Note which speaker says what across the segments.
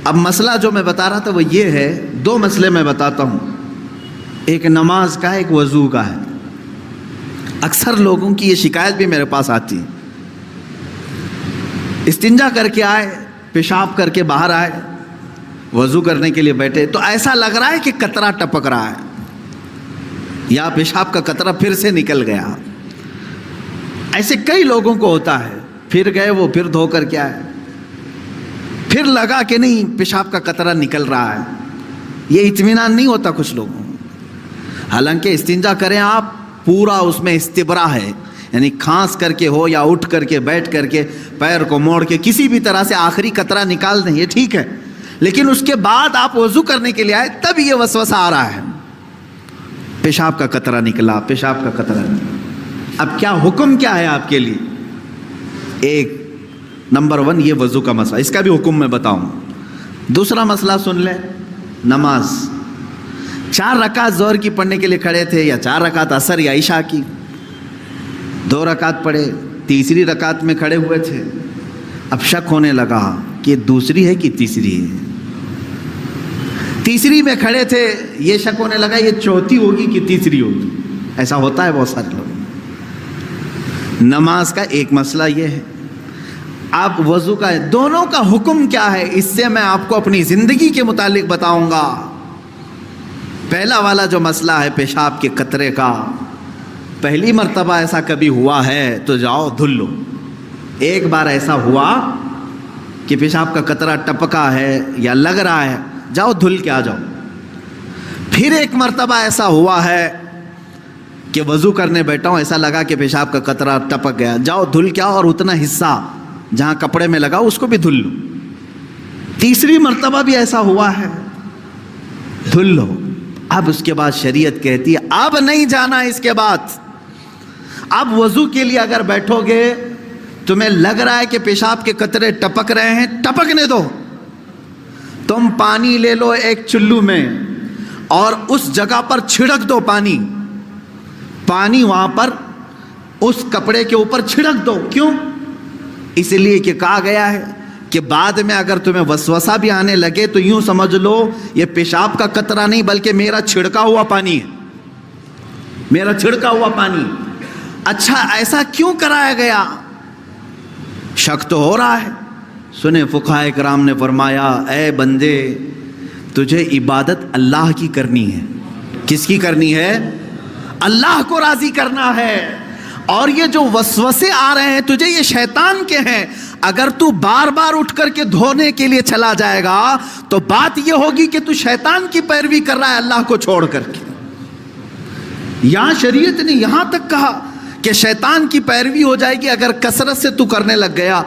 Speaker 1: اب مسئلہ جو میں بتا رہا تھا وہ یہ ہے، دو مسئلے میں بتاتا ہوں، ایک نماز کا ہے، ایک وضو کا ہے۔ اکثر لوگوں کی یہ شکایت بھی میرے پاس آتی ہے، استنجا کر کے آئے، پیشاب کر کے باہر آئے، وضو کرنے کے لیے بیٹھے تو ایسا لگ رہا ہے کہ قطرہ ٹپک رہا ہے یا پیشاب کا قطرہ پھر سے نکل گیا۔ ایسے کئی لوگوں کو ہوتا ہے، پھر گئے وہ، پھر دھو کر کے آئے، پھر لگا کہ نہیں پیشاب کا قطرہ نکل رہا ہے۔ یہ اطمینان نہیں ہوتا کچھ لوگوں کو۔ حالانکہ استنجا کریں آپ، پورا اس میں استبرا ہے، یعنی کھانس کر کے ہو یا اٹھ کر کے بیٹھ کر کے پیر کو موڑ کے کسی بھی طرح سے آخری قطرہ نکال دیں، یہ ٹھیک ہے۔ لیکن اس کے بعد آپ وضو کرنے کے لیے آئے، تب یہ وسوسہ آ رہا ہے، پیشاب کا قطرہ نکلا، پیشاب کا قطرہ نکلا۔ اب کیا حکم کیا ہے آپ کے لیے؟ ایک نمبر 1 یہ وضو کا مسئلہ، اس کا بھی حکم میں بتاؤں۔ دوسرا مسئلہ سن لیں، نماز 4 رکعت ظہر کی پڑھنے کے لیے کھڑے تھے، یا 4 رکعت عصر یا عشاء کی، 2 رکعت پڑھے، تیسری رکعت میں کھڑے ہوئے تھے، اب شک ہونے لگا کہ یہ دوسری ہے کہ تیسری ہے۔ تیسری میں کھڑے تھے، یہ شک ہونے لگا یہ چوتھی ہوگی کہ تیسری ہوگی۔ ایسا ہوتا ہے بہت سارے لوگ۔ نماز کا ایک مسئلہ یہ ہے، آپ وضو کا ہے، دونوں کا حکم کیا ہے اس سے میں آپ کو اپنی زندگی کے متعلق بتاؤں گا۔ پہلا والا جو مسئلہ ہے پیشاب کے قطرے کا، پہلی مرتبہ ایسا کبھی ہوا ہے تو جاؤ دھل لو۔ ایک بار ایسا ہوا کہ پیشاب کا قطرہ ٹپکا ہے یا لگ رہا ہے، جاؤ دھل کے آ جاؤ۔ پھر ایک مرتبہ ایسا ہوا ہے کہ وضو کرنے بیٹھا ہوں، ایسا لگا کہ پیشاب کا قطرہ ٹپک گیا، جاؤ دھل کے آؤ، اور اتنا حصہ جہاں کپڑے میں لگا اس کو بھی دھل لو۔ تیسری مرتبہ بھی ایسا ہوا ہے، دھل لو۔ اب اس کے بعد شریعت کہتی ہے اب نہیں جانا اس کے بعد۔ اب وضو کے لیے اگر بیٹھو گے، تمہیں لگ رہا ہے کہ پیشاب کے قطرے ٹپک رہے ہیں، ٹپکنے دو۔ تم پانی لے لو ایک چلو میں اور اس جگہ پر چھڑک دو پانی وہاں پر اس کپڑے کے اوپر چھڑک دو۔ کیوں؟ اس لیے کہ کہا گیا ہے کہ بعد میں اگر تمہیں وسوسہ بھی آنے لگے تو یوں سمجھ لو یہ پیشاب کا قطرہ نہیں بلکہ میرا چھڑکا ہوا پانی ہے، میرا چھڑکا ہوا پانی۔ اچھا ایسا کیوں کرایا گیا؟ شک تو ہو رہا ہے۔ سنیں فقہائے کرام نے فرمایا اے بندے، تجھے عبادت اللہ کی کرنی ہے۔ کس کی کرنی ہے؟ اللہ کو راضی کرنا ہے۔ اور یہ جو وسوسے آ رہے ہیں تجھے، یہ شیطان کے ہیں۔ اگر تو بار بار اٹھ کر کے دھونے کے لیے چلا جائے گا تو بات یہ ہوگی کہ تو شیطان کی پیروی کر رہا ہے اللہ کو چھوڑ کر کے۔ یہاں شریعت نے یہاں تک کہا کہ شیطان کی پیروی ہو جائے گی اگر کثرت سے تو کرنے لگ گیا۔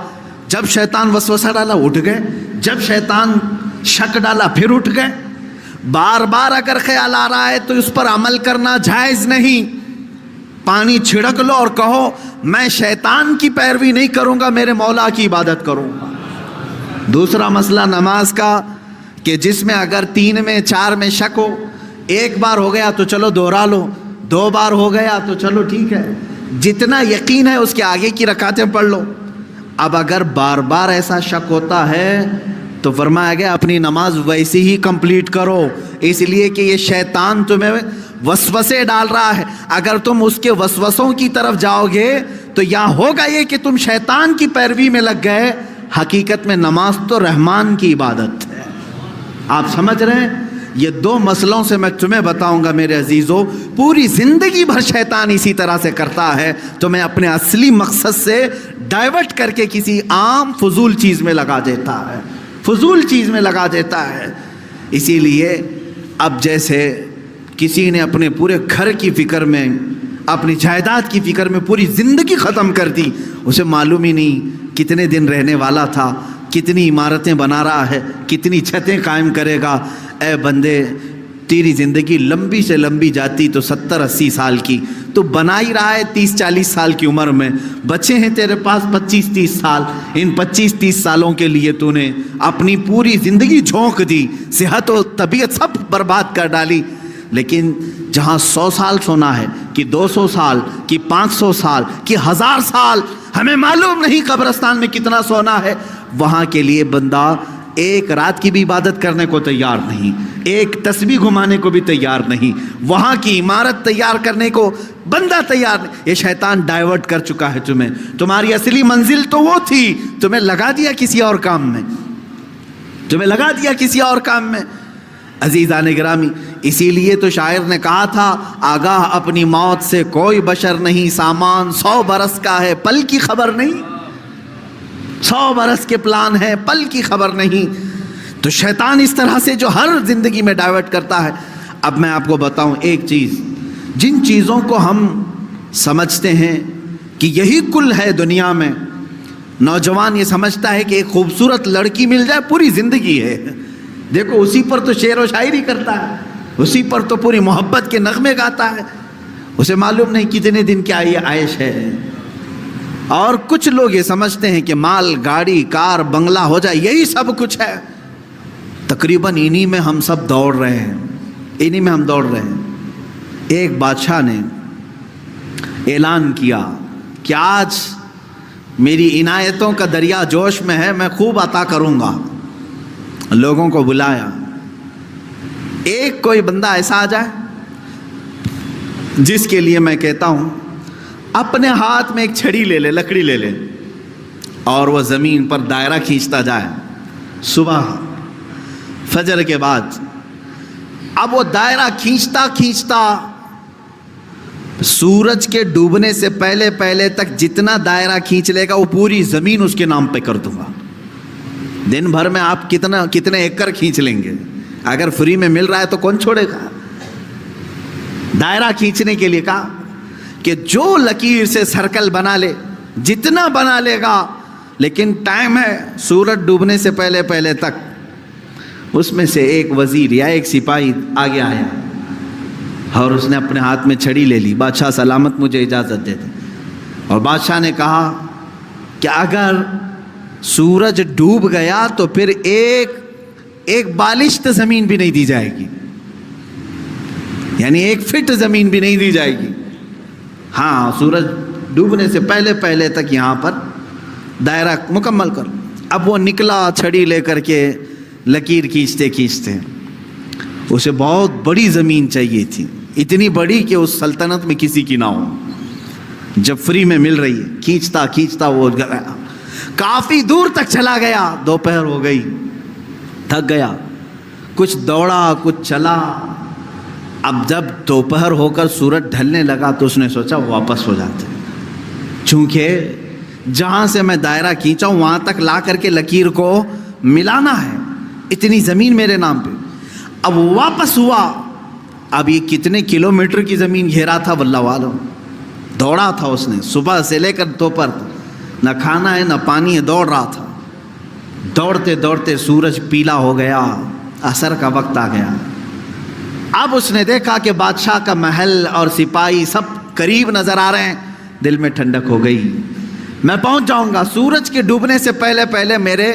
Speaker 1: جب شیطان وسوسہ ڈالا اٹھ گئے، جب شیطان شک ڈالا پھر اٹھ گئے۔ بار بار اگر خیال آ رہا ہے تو اس پر عمل کرنا جائز نہیں۔ پانی چھڑک لو اور کہو میں شیطان کی پیروی نہیں کروں گا، میرے مولا کی عبادت کروں گا۔ دوسرا مسئلہ نماز کا کہ جس میں اگر 3 میں 4 میں شک ہو، ایک بار ہو گیا تو چلو دوہرا لو، 2 بار ہو گیا تو چلو ٹھیک ہے، جتنا یقین ہے اس کے آگے کی رکعتیں پڑھ لو۔ اب اگر بار بار ایسا شک ہوتا ہے تو فرمایا گیا اپنی نماز ویسی ہی کمپلیٹ کرو، اس لیے کہ یہ شیطان تمہیں وسوسے ڈال رہا ہے۔ اگر تم اس کے وسوسوں کی طرف جاؤ گے تو یہاں ہوگا یہ کہ تم شیطان کی پیروی میں لگ گئے۔ حقیقت میں نماز تو رحمان کی عبادت ہے۔ آپ سمجھ رہے ہیں؟ یہ 2 مسئلوں سے میں تمہیں بتاؤں گا میرے عزیزو، پوری زندگی بھر شیطان اسی طرح سے کرتا ہے، تو میں اپنے اصلی مقصد سے ڈائیورٹ کر کے کسی عام فضول چیز میں لگا دیتا ہے، فضول چیز میں لگا دیتا ہے۔ اسی لیے اب جیسے کسی نے اپنے پورے گھر کی فکر میں، اپنی جائیداد کی فکر میں پوری زندگی ختم کر دی، اسے معلوم ہی نہیں کتنے دن رہنے والا تھا، کتنی عمارتیں بنا رہا ہے، کتنی چھتیں قائم کرے گا۔ اے بندے، تیری زندگی لمبی سے لمبی جاتی تو 70-80 سال کی، تو بنا ہی رہا ہے 30-40 سال کی عمر میں، بچے ہیں تیرے پاس 25-30 سال، ان 25-30 سالوں کے لیے تو نے اپنی پوری زندگی جھونک دی، صحت و طبیعت سب برباد کر ڈالی۔ لیکن جہاں 100 سال سونا ہے کہ 200 سال کہ 500 سال کہ 1000 سال، ہمیں معلوم نہیں قبرستان میں کتنا سونا ہے، وہاں کے لیے بندہ ایک رات کی بھی عبادت کرنے کو تیار نہیں, ایک تسبیح گھمانے کو بھی تیار نہیں, وہاں کی عمارت تیار کرنے کو بندہ تیار نہیں. یہ شیطان ڈائیورٹ کر چکا ہے تمہیں. تمہاری اصلی منزل تو وہ تھی, تمہیں لگا دیا کسی اور کام میں, تمہیں لگا دیا کسی اور کام میں. عزیزان گرامی, اسی لیے تو شاعر نے کہا تھا, آگاہ اپنی موت سے کوئی بشر نہیں, سامان 100 برس کا ہے پل کی خبر نہیں. 100 برس کے پلان ہے, پل کی خبر نہیں. تو شیطان اس طرح سے جو ہر زندگی میں ڈائیورٹ کرتا ہے. اب میں آپ کو بتاؤں ایک چیز, جن چیزوں کو ہم سمجھتے ہیں کہ یہی کل ہے دنیا میں, نوجوان یہ سمجھتا ہے کہ ایک خوبصورت لڑکی مل جائے پوری زندگی ہے. دیکھو اسی پر تو شعر و شاعری کرتا ہے, اسی پر تو پوری محبت کے نغمے گاتا ہے. اسے معلوم نہیں کتنے دن کیا یہ عائش ہے. اور کچھ لوگ یہ سمجھتے ہیں کہ مال, گاڑی, کار, بنگلہ ہو جائے یہی سب کچھ ہے. تقریباً انہی میں ہم سب دوڑ رہے ہیں, انہی میں ہم دوڑ رہے ہیں. ایک بادشاہ نے اعلان کیا کہ آج میری عنایتوں کا دریا جوش میں ہے, میں خوب عطا کروں گا. لوگوں کو بلایا, ایک کوئی بندہ ایسا آ جائے جس کے لیے میں کہتا ہوں اپنے ہاتھ میں ایک چھڑی لے لے, لکڑی لے لے, اور وہ زمین پر دائرہ کھینچتا جائے صبح فجر کے بعد. اب وہ دائرہ کھینچتا کھینچتا سورج کے ڈوبنے سے پہلے پہلے تک جتنا دائرہ کھینچ لے گا وہ پوری زمین اس کے نام پہ کر دوں گا. دن بھر میں آپ کتنے ایکڑ کھینچ لیں گے, اگر فری میں مل رہا ہے تو کون چھوڑے گا. دائرہ کھینچنے کے لیے کہا کہ جو لکیر سے سرکل بنا لے, جتنا بنا لے گا, لیکن ٹائم ہے سورج ڈوبنے سے پہلے پہلے تک. اس میں سے ایک وزیر یا ایک سپاہی آگے آیا اور اس نے اپنے ہاتھ میں چھڑی لے لی. بادشاہ سلامت مجھے اجازت دے دے. اور بادشاہ نے کہا کہ اگر سورج ڈوب گیا تو پھر ایک بالشت زمین بھی نہیں دی جائے گی, یعنی 1 فٹ زمین بھی نہیں دی جائے گی. ہاں, سورج ڈوبنے سے پہلے پہلے تک یہاں پر دائرہ مکمل کر. اب وہ نکلا چھڑی لے کر کے, لکیر کھینچتے کھینچتے, اسے بہت بڑی زمین چاہیے تھی, اتنی بڑی کہ اس سلطنت میں کسی کی نہ ہو. جب فری میں مل رہی ہے, کھینچتا کھینچتا وہ کافی دور تک چلا گیا. دوپہر ہو گئی, تھک گیا, کچھ دوڑا کچھ چلا. اب جب دوپہر ہو کر سورج ڈھلنے لگا تو اس نے سوچا واپس ہو جاتے, چونکہ جہاں سے میں دائرہ کھینچا ہوں وہاں تک لا کر کے لکیر کو ملانا ہے, اتنی زمین میرے نام پہ. اب واپس ہوا. اب یہ کتنے کلومیٹر کی زمین گھیرا تھا واللہ عالم. دوڑا تھا اس نے صبح سے لے کر دوپہر تک, نہ کھانا ہے نہ پانی ہے, دوڑ رہا تھا. دوڑتے دوڑتے سورج پیلا ہو گیا, عصر کا وقت آ گیا. اب اس نے دیکھا کہ بادشاہ کا محل اور سپاہی سب قریب نظر آ رہے ہیں. دل میں ٹھنڈک ہو گئی, میں پہنچ جاؤں گا. سورج کے ڈوبنے سے پہلے پہلے میرے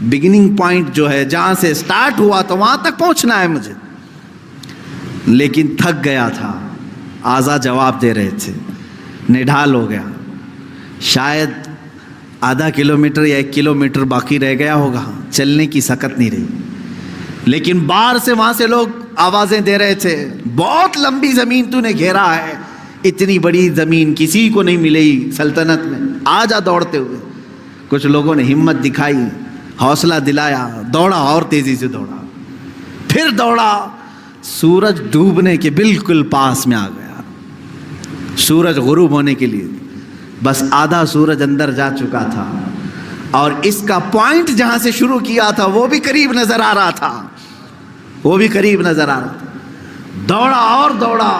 Speaker 1: بگننگ پوائنٹ جو ہے, جہاں سے سٹارٹ ہوا تو وہاں تک پہنچنا ہے مجھے. لیکن تھک گیا تھا, آزا جواب دے رہے تھے, نڈھال ہو گیا. شاید آدھا کلومیٹر یا 1 کلومیٹر باقی رہ گیا ہوگا, چلنے کی سکت نہیں رہی. لیکن باہر سے وہاں سے لوگ آوازیں دے رہے تھے, بہت لمبی زمین تو نے گھیرا ہے, اتنی بڑی زمین کسی کو نہیں ملے سلطنت میں, آ جا دوڑتے ہوئے. کچھ لوگوں نے ہمت دکھائی, حوصلہ دلایا, دوڑا اور تیزی سے دوڑا, پھر دوڑا. سورج ڈوبنے کے بالکل پاس میں آ گیا. سورج غروب ہونے کے لیے بس آدھا سورج اندر جا چکا تھا, اور اس کا پوائنٹ جہاں سے شروع کیا تھا وہ بھی قریب نظر آ رہا تھا, وہ بھی قریب نظر آ رہا تھا. دوڑا اور دوڑا,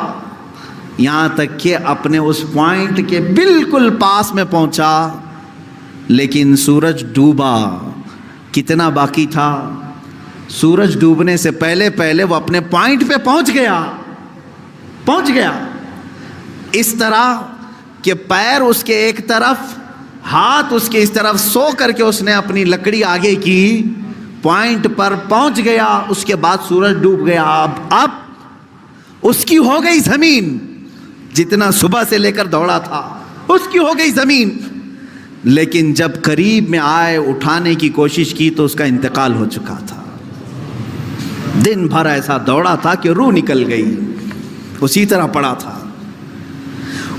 Speaker 1: یہاں تک کہ اپنے اس پوائنٹ کے بالکل پاس میں پہنچا. لیکن سورج ڈوبا. کتنا باقی تھا؟ سورج ڈوبنے سے پہلے پہلے وہ اپنے پوائنٹ پہ پہنچ گیا. اس طرح کہ پیر اس کے ایک طرف, ہاتھ اس کے اس طرف, سو کر کے اس نے اپنی لکڑی آگے کی, پوائنٹ پر پہنچ گیا. اس کے بعد سورج ڈوب گیا. اب اس کی ہو گئی زمین, جتنا صبح سے لے کر دوڑا تھا اس کی ہو گئی زمین. لیکن جب قریب میں آئے اٹھانے کی کوشش کی تو اس کا انتقال ہو چکا تھا. دن بھر ایسا دوڑا تھا کہ روح نکل گئی، اسی طرح پڑا تھا.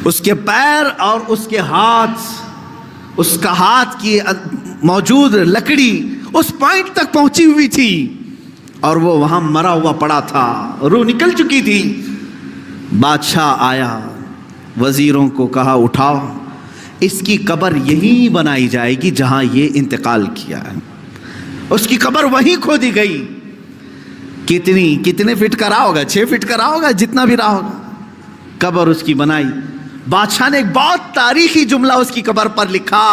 Speaker 1: اس کے پیر اور اس کے ہاتھ، اس کا ہاتھ کی موجود لکڑی اس پوائنٹ تک پہنچی ہوئی تھی اور وہ وہاں مرا ہوا پڑا تھا، روح نکل چکی تھی. بادشاہ آیا، وزیروں کو کہا اٹھاؤ، اس کی قبر یہی بنائی جائے گی جہاں یہ انتقال کیا ہے. اس کی قبر وہیں کھودی گئی. کتنے فٹ کا رہا ہوگا؟ 6 فٹ کا رہا ہوگا، جتنا بھی رہا ہوگا. قبر اس کی بنائی. بادشاہ نے ایک بہت تاریخی جملہ اس کی قبر پر لکھا،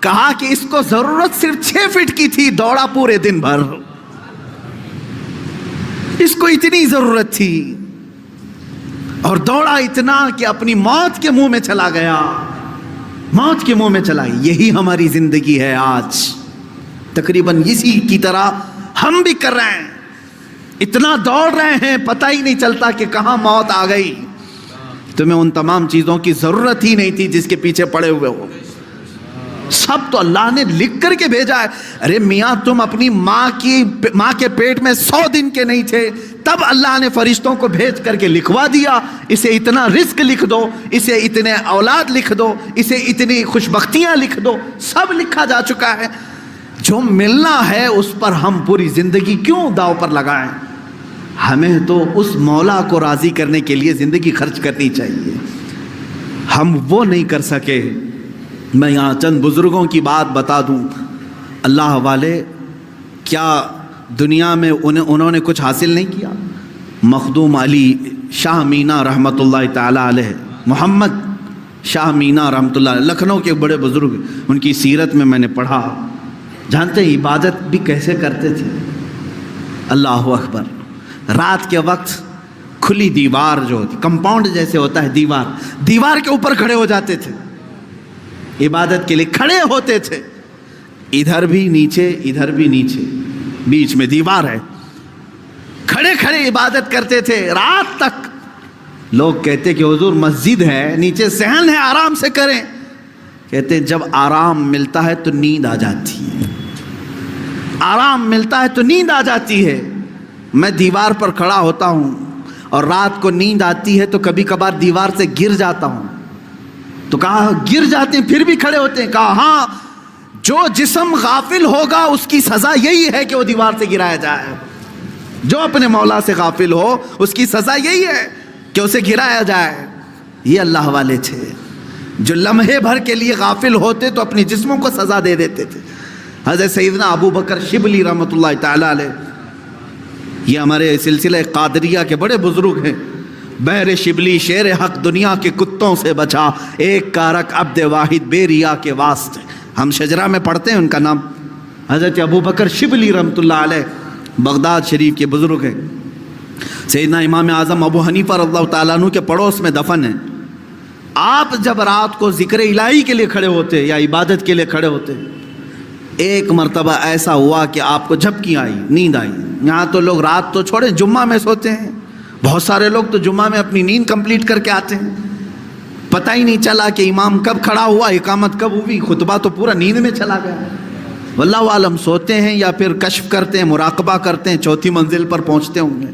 Speaker 1: کہا کہ اس کو ضرورت صرف 6 فٹ کی تھی، دوڑا پورے دن بھر، اس کو اتنی ضرورت تھی اور دوڑا اتنا کہ اپنی موت کے منہ میں چلا گیا، موت کے منہ میں چلا گیا. یہی ہماری زندگی ہے آج، تقریباً اسی کی طرح ہم بھی کر رہے ہیں. اتنا دوڑ رہے ہیں، پتہ ہی نہیں چلتا کہ کہاں موت آ گئی. تمہیں ان تمام چیزوں کی ضرورت ہی نہیں تھی جس کے پیچھے پڑے ہوئے ہو. سب تو اللہ نے لکھ کر کے بھیجا ہے. ارے میاں، تم اپنی ماں کے پیٹ میں 100 دن کے نہیں تھے، تب اللہ نے فرشتوں کو بھیج کر کے لکھوا دیا، اسے اتنا رزق لکھ دو، اسے اتنے اولاد لکھ دو، اسے اتنی خوشبختیاں لکھ دو. سب لکھا جا چکا ہے. جو ملنا ہے اس پر ہم پوری زندگی کیوں داؤ پر لگائیں؟ ہمیں تو اس مولا کو راضی کرنے کے لیے زندگی خرچ کرنی چاہیے. ہم وہ نہیں کر سکے. میں یہاں چند بزرگوں کی بات بتا دوں. اللہ والے کیا دنیا میں انہوں نے کچھ حاصل نہیں کیا؟ مخدوم علی شاہ مینا رحمۃ اللہ تعالی علیہ، محمد شاہ مینا رحمۃ اللہ علیہ، لکھنؤ کے بڑے بزرگ، ان کی سیرت میں نے پڑھا. جانتے ہیں عبادت بھی کیسے کرتے تھے؟ اللہ اکبر. رات کے وقت کھلی دیوار جو ہوتی، کمپاؤنڈ جیسے ہوتا ہے دیوار کے اوپر کھڑے ہو جاتے تھے، عبادت کے لیے کھڑے ہوتے تھے. ادھر بھی نیچے، ادھر بھی نیچے، بیچ میں دیوار ہے. کھڑے کھڑے عبادت کرتے تھے رات تک. لوگ کہتے کہ حضور مسجد ہے، نیچے صحن ہے، آرام سے کریں. کہتے جب آرام ملتا ہے تو نیند آ جاتی ہے، آرام ملتا ہے تو نیند آ جاتی ہے. میں دیوار پر کھڑا ہوتا ہوں اور رات کو نیند آتی ہے تو کبھی کبھار دیوار سے گر جاتا ہوں. تو کہا گر جاتے ہیں پھر بھی کھڑے ہوتے ہیں؟ کہا ہاں، جو جسم غافل ہوگا اس کی سزا یہی ہے کہ وہ دیوار سے گرایا جائے. جو اپنے مولا سے غافل ہو اس کی سزا یہی ہے کہ اسے گرایا جائے. یہ اللہ والے تھے جو لمحے بھر کے لیے غافل ہوتے تو اپنے جسموں کو سزا دے دیتے تھے. حضرت سیدنا ابو بکر شبلی رحمۃ اللہ تعالی علیہ، یہ ہمارے سلسلہ قادریہ کے بڑے بزرگ ہیں. بحر شبلی شیر حق دنیا کے کتوں سے بچا، ایک کارک عبد واحد بے ریا کے واسطے. ہم شجرہ میں پڑھتے ہیں ان کا نام. حضرت ابو بکر شبلی رحمۃ اللہ علیہ بغداد شریف کے بزرگ ہیں. سیدنا امام اعظم ابو حنیفہ رضی اللہ تعالیٰ عنہ کے پڑوس میں دفن ہیں. آپ جب رات کو ذکر الہی کے لیے کھڑے ہوتے یا عبادت کے لیے کھڑے ہوتے، ایک مرتبہ ایسا ہوا کہ آپ کو جھپکی آئی، نیند آئی. یہاں تو لوگ رات تو چھوڑے، جمعہ میں سوتے ہیں. بہت سارے لوگ تو جمعہ میں اپنی نیند کمپلیٹ کر کے آتے ہیں. پتہ ہی نہیں چلا کہ امام کب کھڑا ہوا، اقامت کب ہوئی، خطبہ تو پورا نیند میں چلا گیا. واللہ عالم سوتے ہیں یا پھر کشف کرتے ہیں، مراقبہ کرتے ہیں، 4تھی منزل پر پہنچتے ہوں گے.